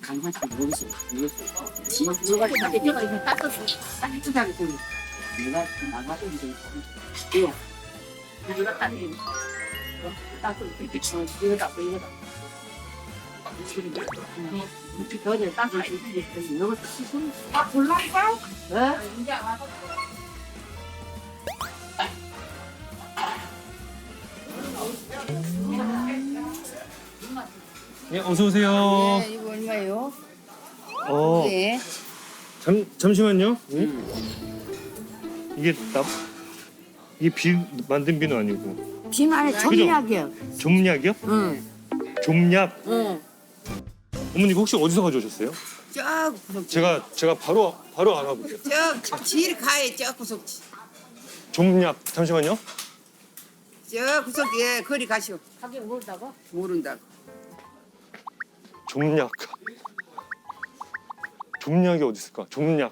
강화장 모르겠어. 누가 이렇게 뛰어가 있는 따뜻한 따뜻하게 좀 내가 나가서 이제 이거 누가 따뜻해. 따뜻 이렇게 치면 이거다 이거다. 이렇게 더워져 따뜻하게 이렇게 이거 아 골라니까? 네? 이제 와서. 예, 어서 오세요. 네, 이거 얼마예요? 어, 네. 잠시만요. 이게 이게 만든 비누 아니고 비만에 점약이요. 좀약이요? 응. 좀약. 응. 어머니 이거 혹시 어디서 가져오셨어요? 저 구석. 제가 바로 알아볼게요. 저 질 가에 저 구석. 좀약. 잠시만요. 저 구석에 거리 가시오. 가격 모른다고? 모른다. 좀약. 좀약이 어디 있을까? 좀약.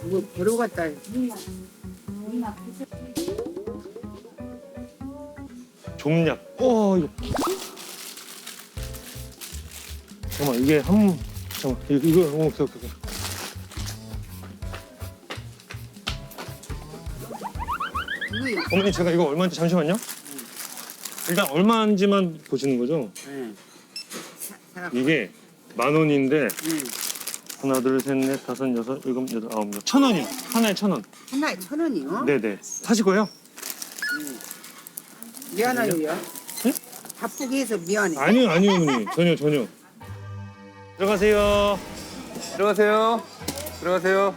이거 보러 갔다. 좀약. 이거. 잠깐만 이게 잠깐만 이거 오케이. 이거 어머니 제가 이거 얼마인지 잠시만요. 일단 얼마인지만 보시는 거죠? 응. 이게 10,000원인데 응. 하나 둘 셋 넷 다섯 여섯 일곱 여덟 아홉 1,000원이요. 하나에 1,000원. 하나에 1,000원이요? 네네. 사실 거예요? 미안해요. 응? 바쁘게 해서 미안해. 아니요 어머니 전혀. 들어가세요. 들어가세요.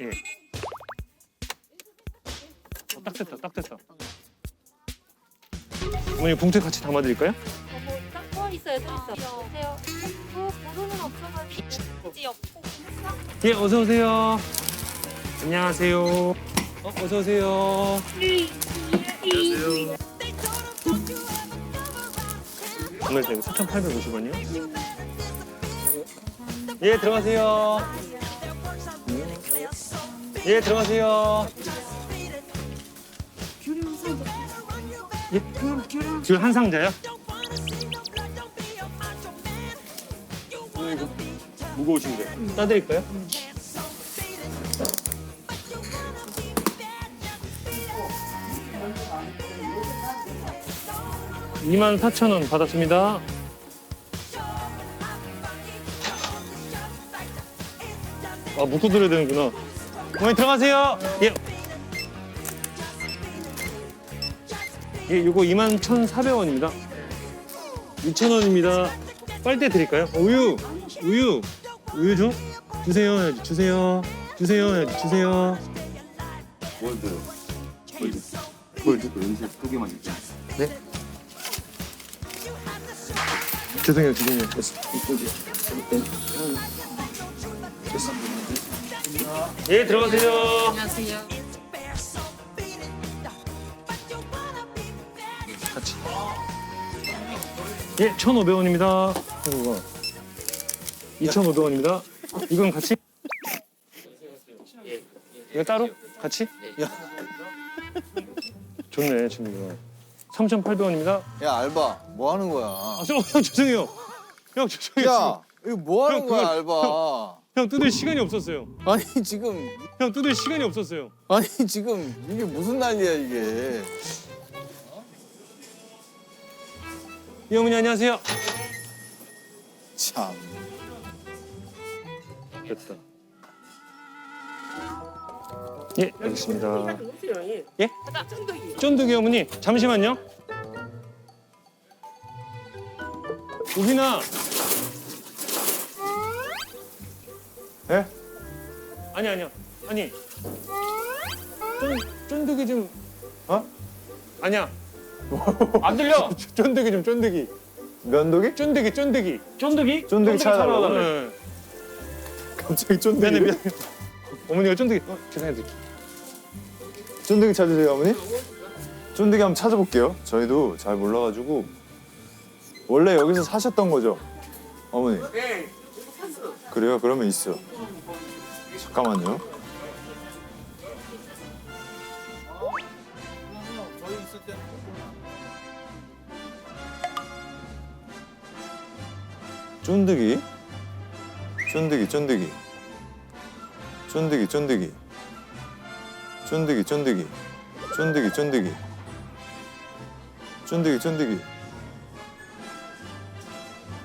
예. 딱 됐다. 어머니 봉투에 같이 담아드릴까요? 또 있어요. 여보세요. 번호는 없어가지고 없고. 예, 어서 오세요. 안녕하세요. 어서 오세요. 오늘 저기 4,850원이요? 예, 들어가세요. 예, 들어가세요. 예? 귤 한 상자요? 이거 무거우신데 따드릴까요? $24,000원 받았습니다. 묶어드려야 되는구나. 어머니 들어가세요. 예. 예, 요거 21,400원입니다. 2,000원입니다. 빨대 드릴까요? 우유 좀 주세요. 해야지. 주세요. 해야지. 월드. 연습 2개만 있죠. 네? 죄송해요. 됐어. 예, 들어가세요. 안녕하세요. 같이. 예, 1,500원입니다. 이거 2,500원입니다. 이건 같이? 이거 따로? 같이? 야. 좋네, 친구가. 3,800원입니다. 야 알바 뭐 하는 거야? 형 죄송해요. 형 죄송해요. 야 이거 뭐 하는 형, 거야 그거- 알바? 형 뜯을 시간이 없었어요. 아니 지금 이게 무슨 난리야 이게? 예, 어머니 안녕하세요. 참. 됐다. 예, 알겠습니다. 예? 쫀득이 어머니, 잠시만요. 우빈아. 예? 아니야. 아니. 쫀득이 좀. 아니야. 안 들려. 쫀득이 좀, 쫀득이. 면도기? 쫀득이. 쫀득이 찾아달라고? 네. 갑자기 쫀득이? 미안해. 어머니가 쫀득이. 죄송해요. 쫀득이 찾으세요 어머니? 쫀득이 한번 찾아볼게요. 저희도 잘 몰라가지고. 원래 여기서 사셨던 거죠? 어머니. 네. 샀어. 그래요? 그러면 있어. 잠깐만요. 쫀득이? 쫀득이, 쫀득이. 쫀득이, 쫀득이. 쫀득이, 쫀득이. 쫀득이, 쫀득이. 쫀득이, 쫀득이.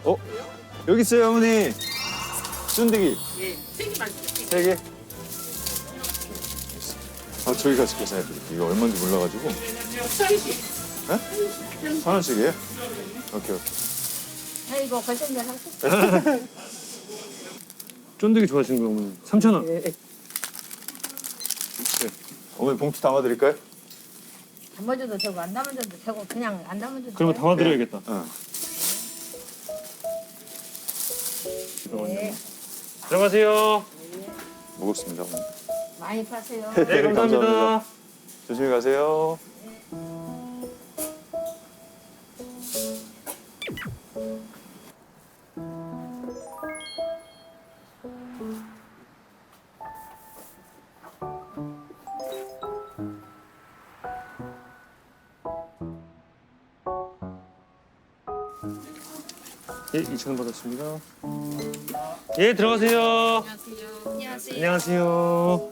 어? 여기 있어요, 어머니. 쫀득이. 예. 생기만 있어. 3개? 아, 저기 가서 계산해드릴게요. 이거 얼마인지 몰라가지고. 서울시. 네? 1,000원씩이에요? 오케이, 오케이. 이거 결정된 상태. 쫀득이 좋아하시는 거예요, 어머니. 3,000원. 예. 어머니 봉투 담아드릴까요? 담아줘도 되고 안 담아줘도 되고 그냥 안 담아줘도 그러면 돼요? 담아드려야겠다. 응. 네. 들어가세요. 먹었습니다, 어머니. 많이 파세요. 네, 감사합니다. 감사합니다. 조심히 가세요. 예, 2,000원 받았습니다. 예, 들어가세요. 안녕하세요. 안녕하세요.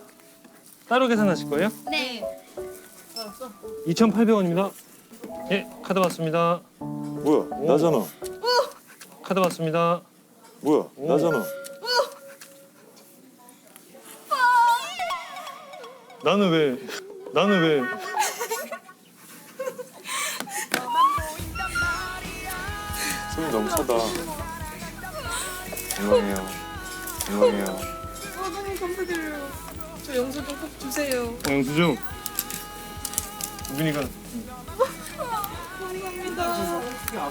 따로 계산하실 거예요? 네. 2,800원입니다. 예, 카드 받습니다. 뭐야, 나잖아. 카드 받습니다. 뭐야, 나잖아. 나는 왜? 손이 너무 차다. 건강해요. 건강해요. 저 영수증 꼭 주세요. 영수증. 유빈이가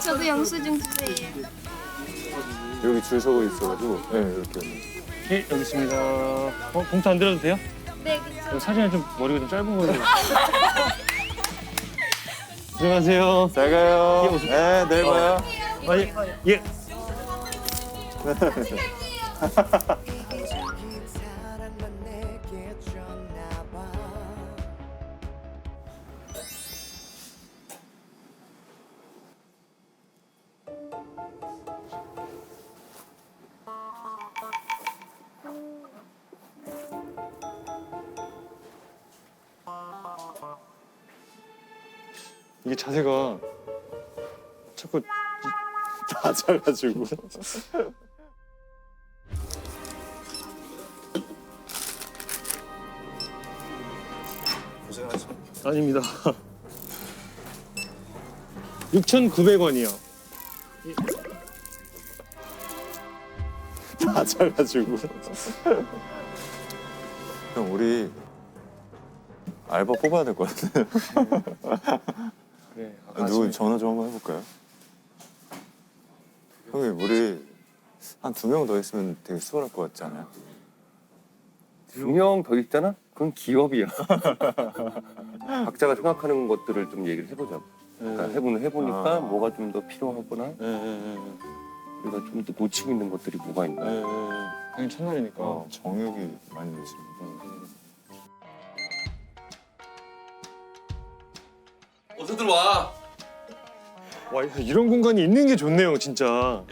저도 영수증 주세요. 여기 줄 서고 있어가지고, 네, 이렇게. 예, 여기 있습니다. 봉투 안 들어도 돼요? 네, 여기 사진이 좀 머리가 좀 짧은 거예요. 안녕하세요. 잘 가요. 예, 오세요. 네, 내일 봐요. 아, 예. 예. 이게 자세가 자꾸 다 잘가지고. 고생하셨습니다. 아닙니다. 6,900원이요. 다 잘가지고. 형, 우리 알바 뽑아야 될 것 같아요. 그래. 누구 전화 좀 한번 해볼까요? 형님, 우리 한 2명 더 있으면 되게 수월할 것 같지 않아요? 2명 더 있잖아? 그건 기업이야. 각자가 생각하는 것들을 좀 얘기를 해보자고. 그러니까 해보니까 뭐가 좀 더 필요하거나 우리가 좀 더 놓치고 있는 것들이 뭐가 있나. 당연히 첫날이니까. 정육이 많이 있습니다. 어서 들어와. 와, 이런 공간이 있는 게 좋네요, 진짜.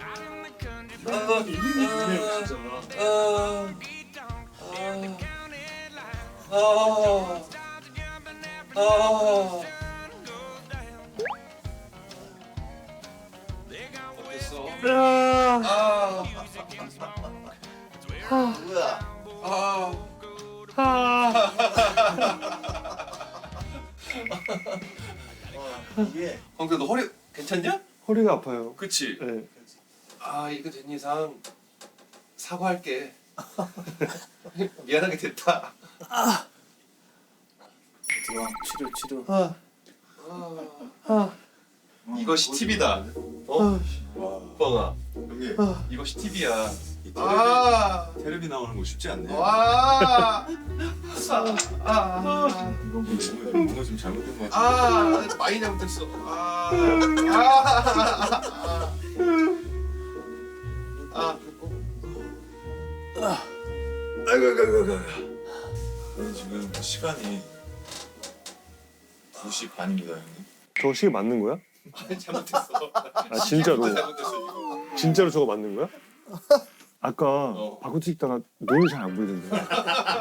황규 너 허리 괜찮냐? 허리가 아파요. 그치? 네. 아 이거 된 이상 사과할게. 미안하게 됐다. 치료. 이것이 팁이다. 어? 뻥아. 형님, 이것이 팁이야. 텔레비 나오는 거 쉽지 않네. 와. 뭔가 좀 잘못된 것 같아. 많이 잘못했어. 지금 시간이 2시 반입니다, 형님. 저거 시계 맞는 거야? 잘못했어. 아 진짜로? 잘못했어 이거. 진짜로 저거 맞는 거야? 아까 바꿔 찍다가 눈이 잘 안 보이던데.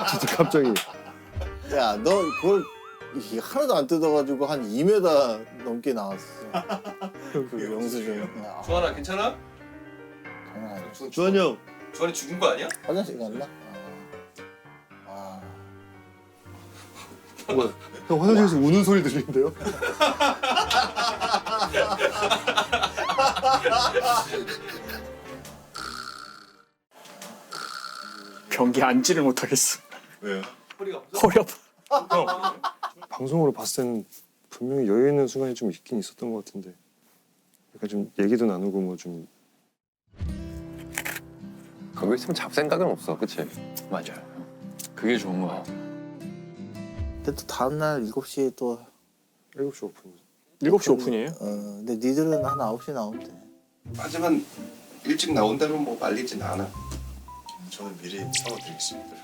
진짜 갑자기. 야, 너 그걸 이게 하나도 안 뜯어가지고 한 2m 넘게 나왔어. 그 영수증. 주환아 괜찮아? 장난 아니야. 주환이 형. 주환이 죽은 거 아니야? 화장실 갔나? 형 화장실에서 우는 소리 들리는데요? 경기 앉지를 못하겠어. 왜요? 허리 아파. 방송으로 봤을 때는 분명히 여유 있는 순간이 좀 있긴 있었던 것 같은데 약간 좀 얘기도 나누고 뭐 좀 거기 있으면 잡생각은 없어, 그치? 맞아요. 그게 좋은 거야. 근데 또 다음날 7시에 또 7시 오픈. 7시 오픈이에요? 근데 니들은 한 9시에 나오면 돼. 하지만 일찍 나온다면 뭐 말리진 않아. 저는 미리 사과드리겠습니다.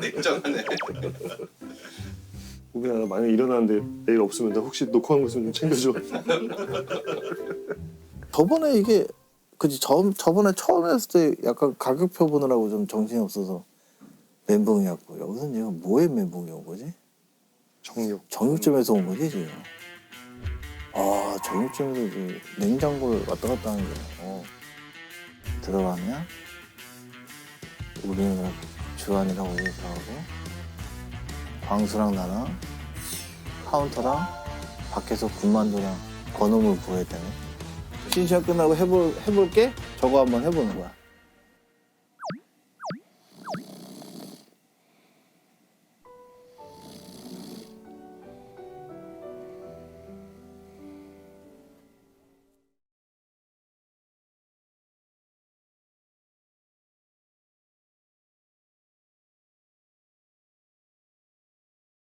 냉정하네. 우빈아 나 만약에 일어나는데 내일 없으면 나 혹시 녹화한 거 있으면 좀 챙겨줘. 저번에 이게 그지 저번에 처음 했을 때 약간 가격표 보느라고 좀 정신이 없어서 멘붕이었고 여기서는 지금 뭐에 멘붕이 온 거지? 정육점에서 온 거지 지금. 아 정육점에서 그 냉장고를 왔다 갔다 하는 게 들어가면 우리는 주한이랑 우리 들어가고 광수랑 나랑 카운터랑 밖에서 군만두랑 건어물 구해야 되네. 신시간 끝나고 해볼게? 저거 한번 해보는 거야.